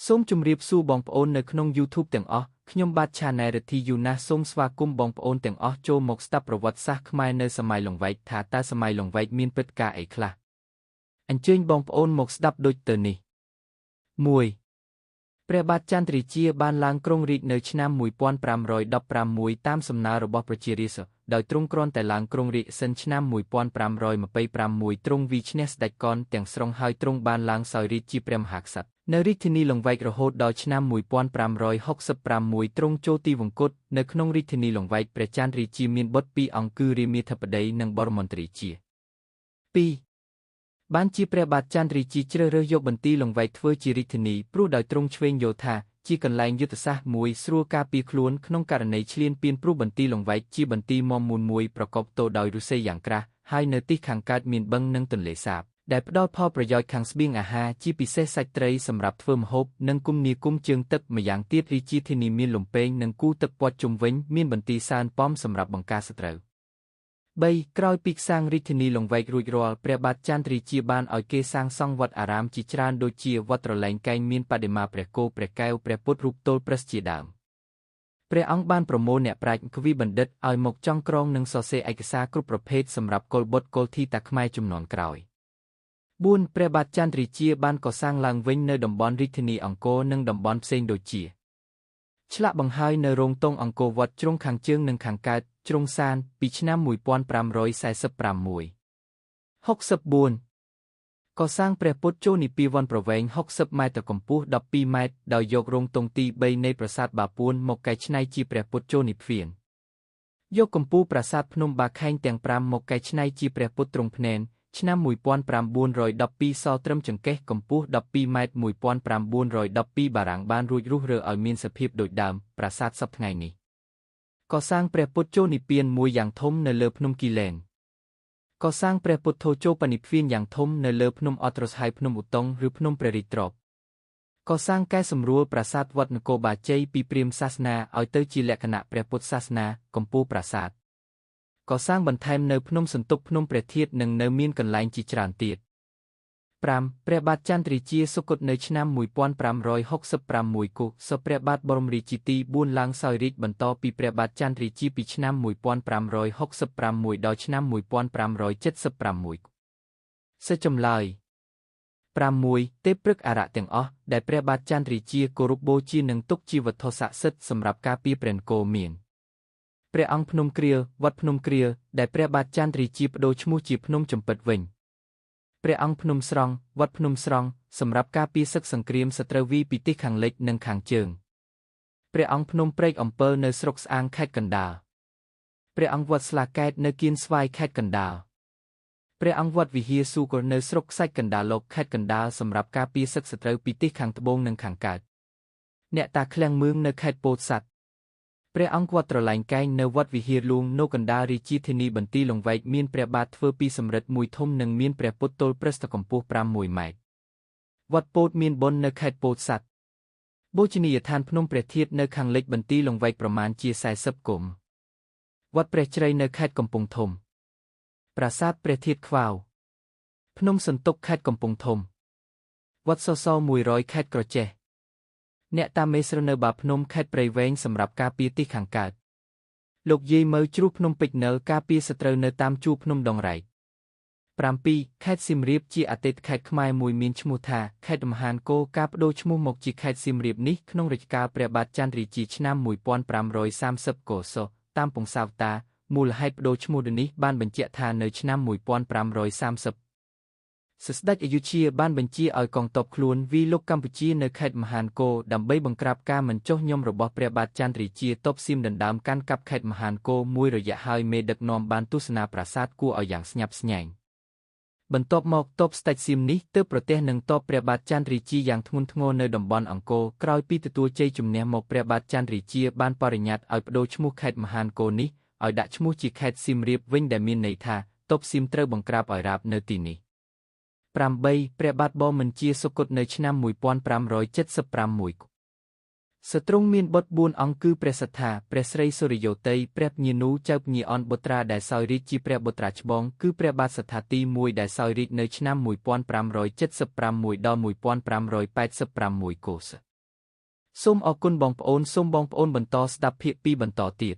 សូមជម្រាបសួរបងប្អូននៅក្នុង YouTube ទាំងអស់ខ្ញុំបាទ Channel រទ្ធីយូណាសសូមស្វាគមន៍បងប្អូនទាំងអស់ចូលមកស្ដាប់ប្រវត្តិសាស្ត្រខ្មែរនៅសម័យលង្វែកថាតើសម័យលង្វែកមានព្រឹត្តិការណ៍អីខ្លះអញ្ជើញបងប្អូនមកស្ដាប់ដូចទៅនេះ 1. ព្រះបាទចន្ទរាជាបានឡើងគ្រងរាជ្យនៅឆ្នាំ1516តាមសំណើរបស់ប្រជារាស្ត្រដោយទ្រង់គ្រាន់តែឡើងគ្រងរាជ្យសិនឆ្នាំ1526ទ្រង់វាយឈ្នះស្ដេចកនទាំងស្រុងហើយទ្រង់បានឡើងសោយរាជ្យជាព្រះមហាក្សត្រនៅរាជធានីលង្វែករហូតដល់ឆ្នាំ1566ទ្រង់ចូលទីវង្គតនៅក្នុងរាជធានីលង្វែកព្រះចន្ទរាជាមានបុត្រពីរអង្គគឺរាមាធិបតីនិងបរមន្ត្រីជា 2. បានជាព្រះបាទចន្ទរាជាជ្រើសរើសយកបន្ទាយលង្វែកធ្វើជារាជធានីព្រោះដោយទ្រង់ឆ្វេងយល់ថាជាកន្លែងយុទ្ធសាស្ត្រមួយស្រួលការពារខ្លួនក្នុងករណីឈ្លានពានព្រោះបន្ទាយលង្វែកជាបន្ទាយមាំមួនមួយប្រកបទៅដោយឫស្សីយ៉ាងក្រាស់ហើយនៅទីខាងកើតមានបឹងនិងទន្លេសាបដែលផ្ដល់ផលប្រយោជន៍ខាងស្បៀងអាហារជាពិសេសសាច់ត្រីសម្រាប់ធ្វើម្ហូបនិងគំនាគមជើងទឹកម្យ៉ាងទៀតរាជាធានីមានលំពែងនិងគូទឹកព័ទ្ធជុំវិញមានបន្ទាយសើនប៉មសម្រាប់បង្ការសត្រូវ 3. ក្រោយពីសាងរាជធានីលង្វែករួចរាល់ព្រះបាទចន្ទរាជាបានឲ្យគេសាងសង់វត្តអារាមជាច្រើនដូចជាវត្តត្រឡែងកែងមានបដិមាព្រះគោព្រះកែវព្រះពុទ្ធរូបទល់ប្រឹសជាដើមព្រះអង្គបានប្រមូលអ្នកប្រាជ្ញកវីបណ្ឌិតឲ្យមកចងក្រងនិងសរសេរឯកសារគ្រប់ប្រភេទសម្រាប់កុលបុត្រកុលធីតាខ្មែរជំនាន់ក្រោយ 4. ព្រះបាទចន្ទរាជាបានកសាងឡើងវិញនៅតំបន់រាជធានីអង្គរនិងតំបន់ផ្សេងដូចជាឆ្លាក់បង្ហើយនៅរោងទង់អង្គរវត្តជ្រុងខាងជើងនិងខាងកើតជ្រុងសានពីឆ្នាំ1546 64 កសាងព្រះពុទ្ធចូលនិព្វានវ័នប្រវែង60ម៉ែត្រកម្ពស់12ម៉ែត្រដោយយករោងទង់ទី3នៃប្រាសាទបាពួនមកកែច្នៃជាព្រះពុទ្ធចូលនិព្វានយកកំពូលប្រាសាទភ្នំបាខែងទាំង5មកកែច្នៃជាព្រះពុទ្ធទ្រង់ភ្នែនឆ្នាំ1912សល់ត្រឹមចង្កេះកម្ពស់12ម៉ែត្រ1912បារាំងបានរួចរុះរើឲ្យមានសភាពដូចដើមប្រាសាទសពថ្ងៃនេះកសាងព្រះពុទ្ធចូលនិព្វានមួយយ៉ាងធំនៅលើភ្នំគីលែនកសាងព្រះពុទ្ធចូលបនិព្វានយ៉ាងធំនៅលើភ្នំអត្រសហើយភ្នំឧតុង្គឬភ្នំព្រះរាជទ្រព្យកសាងកែសម្រួលប្រាសាទវត្តនគរបាជ័យពីព្រាហ្មណ៍សាសនាឲ្យទៅជាលក្ខណៈព្រះពុទ្ធសាសនាកម្ពុជាប្រាសាទកសាងបន្ថែមនៅភ្នំសន្ទុកភ្នំព្រះធាតុនិងនៅមានកន្លែងជាច្រើនទៀត 5. ព្រះបាទចន្ទរាជាសុគតនៅឆ្នាំ1566គូសព្រះបាទបរមរាជាទី4ឡើងសោយរាជ្យបន្តពីព្រះបាទចន្ទរាជាពីឆ្នាំ1566ដល់ឆ្នាំ1576 សិចម្លើយ 6. ទេពព្រឹកអារក្សទាំងអស់ដែលព្រះបាទចន្ទរាជាគោរពបូជានិងទុកជាវត្ថុស័ក្តិសិទ្ធិសម្រាប់ការពារព្រះនគរមានព្រះអង្គភ្នំគ្រាវត្តភ្នំគ្រាដែលព្រះបាទចន្ទរាជាបដូរឈ្មោះជាភ្នំចំពិតវិញព្រះអង្គភ្នំស្រង់វត្តភ្នំស្រង់សម្រាប់ការពារសឹកសង្គ្រាមសត្រូវវីពីទិសខាងលិចនិងខាងជើងព្រះអង្គភ្នំព្រែកអំពើនៅស្រុកស្អាងខេត្តកណ្ដាលព្រះអង្គវត្តស្លាកែតនៅគៀនស្វាយខេត្តកណ្ដាលព្រះអង្គវត្តវិហារស៊ូកុលនៅស្រុកខ្សាច់កណ្ដាលលោកខេត្តកណ្ដាលសម្រាប់ការពារសឹកសត្រូវពីទិសខាងត្បូងនិងខាងកើតអ្នកតាឃ្លាំងមឿងនៅខេត្តពោធិ៍សាត់ព្រះអង្គវត្តត្រឡែងកែងនៅវត្តវិហារលួងនៅកណ្ដាលរាជាធានីបន្ទាយលង្វែកមានព្រះបាទធ្វើពីសំរិទ្ធមួយធំនិងមានព្រះពុទ្ធទល់ប្រស្ទកម្ពស់6ម៉ែត្រវត្តពោធិ៍មានបុណ្យនៅខេត្តពោធិ៍សាត់បូជនីយដ្ឋានភ្នំព្រះធាតុនៅខាងលិចបន្ទាយលង្វែកប្រមាណជា40គមវត្តព្រះជ្រៃនៅខេត្តកំពង់ធំប្រាសាទព្រះធាតុខ្វាវភ្នំសន្ទុកខេត្តកំពង់ធំវត្តសសរ100ខេត្តក្រចេះអ្នកតាមេស្រុនៅបាភ្នំខេត្តព្រៃវែងសម្រាប់ការពារទីខាងកើតលោកយាយមើជ្រូកភ្នំពេជ្រនៅការពារសត្រូវនៅតាមជួរភ្នំដងរែក 7. ខេត្តសៀមរាបជាអតីតខេត្តខ្មែរមួយមានឈ្មោះថាខេត្តមហានគរការបដូរឈ្មោះមកជាខេត្តសៀមរាបនេះក្នុងរជ្ជកាលព្រះបាទចន្ទរាជាឆ្នាំ1530កសតាមពង្សាវតារមូលហេតុបដូរឈ្មោះនេះបានបញ្ជាក់ថានៅឆ្នាំ1530សស្ដេចអយុធ្យាបានបញ្ជាឲ្យកងទ័ពខ្លួនវាយលុកកម្ពុជានៅខេត្តមហានគរដើម្បីបង្ក្រាបការមិនចុះញ៉ុំរបស់ព្រះបាទចន្ទរាជាទ័ពសៀមដណ្ដើមកាន់កាប់ខេត្តមហានគរមួយរយៈហើយមេដឹកនាំបានទស្សនាប្រាសាទគួរឲ្យយ៉ាងស្ញប់ស្ញែងបន្ទាប់មកទ័ពស្ដេចសៀមនេះទើបប្រទះនឹងទ័ពព្រះបាទចន្ទរាជាយ៉ាងធ្ងន់ធ្ងរនៅតំបន់អង្គរក្រោយពីទទួលជ័យជំនះមកព្រះបាទចន្ទរាជាបានបរិញ្ញាតឲ្យបដូរឈ្មោះខេត្តមហានគរនេះឲ្យដាក់ឈ្មោះជាខេត្តសៀមរាបវិញដែលមានន័យថាទ័ពសៀមត្រូវបង្ក្រាបឲ្យរាបនៅទីនេះ8. ព្រះបាទបរមញ្ជាសុគតនៅឆ្នាំ1576 សទ្រង់មានបុត្រ4អង្គគឺព្រះសត្ថាព្រះស្រីសុរិយោទ័យព្រះញានូចៅភ្ញាអនបុត្រាដែលសោយរាជ្យជាព្រះបុត្រាច្បងគឺព្រះបាទសត្ថាទី1ដែលសោយរាជ្យនៅឆ្នាំ1575ដល់1586 កុស សូមអរគុណបងប្អូនសូមបងប្អូនបន្តស្ដាប់ភាគ2បន្តទៀត